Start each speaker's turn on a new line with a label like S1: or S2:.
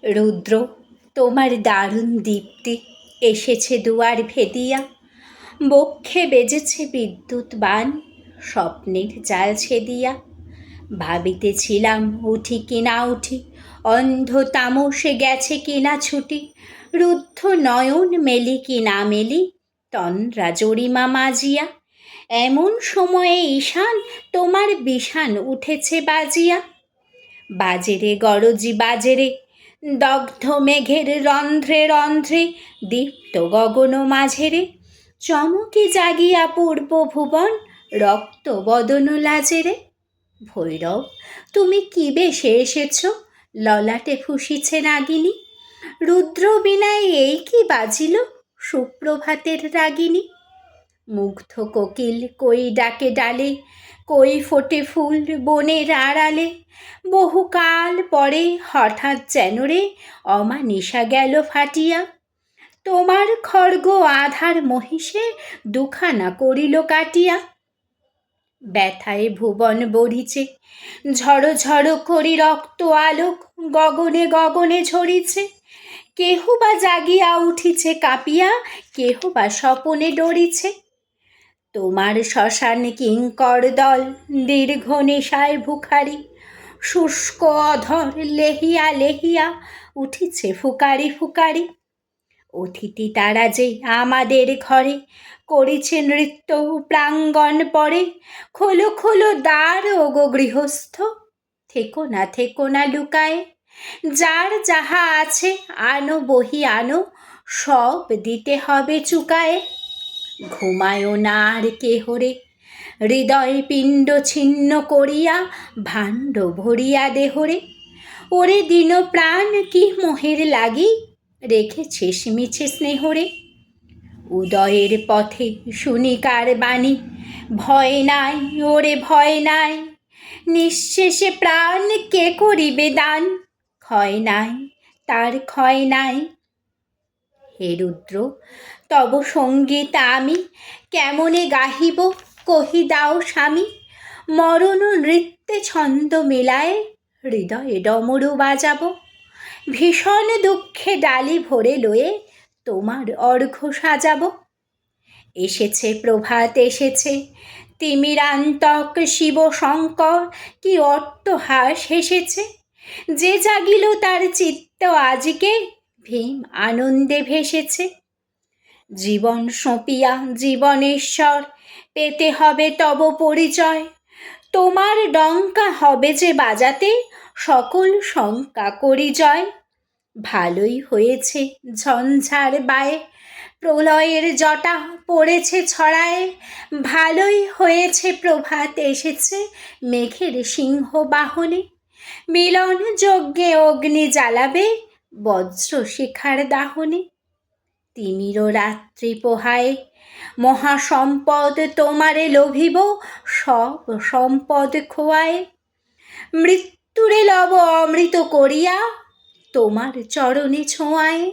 S1: রুদ্র, তোমার দারুণ দীপ্তি এসেছে দুয়ার ভেদিয়া, বক্ষে বেজেছে বিদ্যুৎ বাণ, স্বপ্নের জাল ছেদিয়া। ভাবিতেছিলাম উঠি কি না উঠি, অন্ধ তামসে গেছে কিনা ছুটি, রুদ্ধ নয়ন মেলি কি না মেলি, তন্দ্রা জরিমা মাজিয়া। এমন সময়ে ঈশান তোমার বিষান উঠেছে বাজিয়া। বাজেরে গরজি বাজেরে, দগ্ধ মেঘের রন্ধ্রে রন্ধ্রে, দীপ্ত গগন মাঝেরে, চমকে জাগিয়া পূর্ব ভুবন, রক্ত বদন লাজেরে। ভৈরব, তুমি কি বেশে এসেছ, ললাটে ফুসিছে নাগিনী, রুদ্র বীণায় এই কি বাজিল, সুপ্রভাতের রাগিনী। মুগ্ধ কোকিল কই ডাকে ডালে, কই ফোটে ফুল বনের আড়ালে, বহুকাল পরে হঠাৎ যেন রে অমানিশা গেল ফাটিয়া। তোমার খড়গ আধার মহিষে দুখানা করিল কাটিয়া। ব্যথায় ভুবন বড়িছে, ঝড় ঝড় করি রক্ত আলোক গগনে গগনে ঝরিছে। কেহ বা জাগিয়া উঠিছে কাঁপিয়া, কেহ বা স্বপনে ডরিছে। তোমার শ্মশান কিঙ্কর দল দীর্ঘ নেশায় ভুখারি, শুষ্ক অধর লেহিয়া লেহিয়া উঠিছে ফুকারি ফুকারি। অতিথি তারা যে আমাদের ঘরে, করিছে নৃত্য প্রাঙ্গণ পরে, খোলো খোলো দ্বার ওগো গৃহস্থ, থেকো না লুকায়ে। যার যাহা আছে আনো বহি আনো, সব দিতে হবে চুকায়ে। ঘুমায়ও না আর কেহরে, হৃদয় পিণ্ড ছিন্ন করিয়া ভাণ্ড ভরিয়া দেহরে। ওরে দিন প্রাণ কি মোহের লাগি, রেখেছিস মিছে স্নেহরে। উদয়ের পথে শুনি কার বাণী, ভয় নাই ওরে ভয় নাই, নিঃশেষে প্রাণ কে করিবে দান, ক্ষয় নাই তার ক্ষয় নাই। হে রুদ্র, তব সঙ্গীত আমি কেমনে গাহিব, কহি দাও স্বামী। মরণ নৃত্যে ছন্দ মিলায়ে, হৃদয়ে ডমরু বাজাব। ভীষণ দুঃখে ডালি ভরে লয়ে, তোমার অর্ঘ্য সাজাব। এসেছে প্রভাত এসেছে, তিমিরান্তক শিব শঙ্কর কি অট্টহাস হেসেছে। যে জাগিল তার চিত্ত আজকে, ভীম আনন্দে ভেসেছে। জীবন সঁপিয়া জীবনেশ্বর, পেতে হবে তব পরিচয়। তোমার ডঙ্কা হবে যে বাজাতে, সকল শঙ্কা করি জয়। ভালোই হয়েছে ঝঞ্ঝার বায়ে, প্রলয়ের জটা পড়েছে ছড়ায়ে। ভালোই হয়েছে প্রভাত এসেছে, মেঘের সিংহ বাহনে। মিলন যজ্ঞে অগ্নি জ্বালাবে, বজ্র শিখার দাহনে। তিমির রাত্রি পোহায়, মহাসম্পদ তোমারে লোভিব, সব সম্পদ খোয়ায়। মৃত্যুরে লব অমৃত করিয়া, তোমার চরণে ছোঁয়ায়।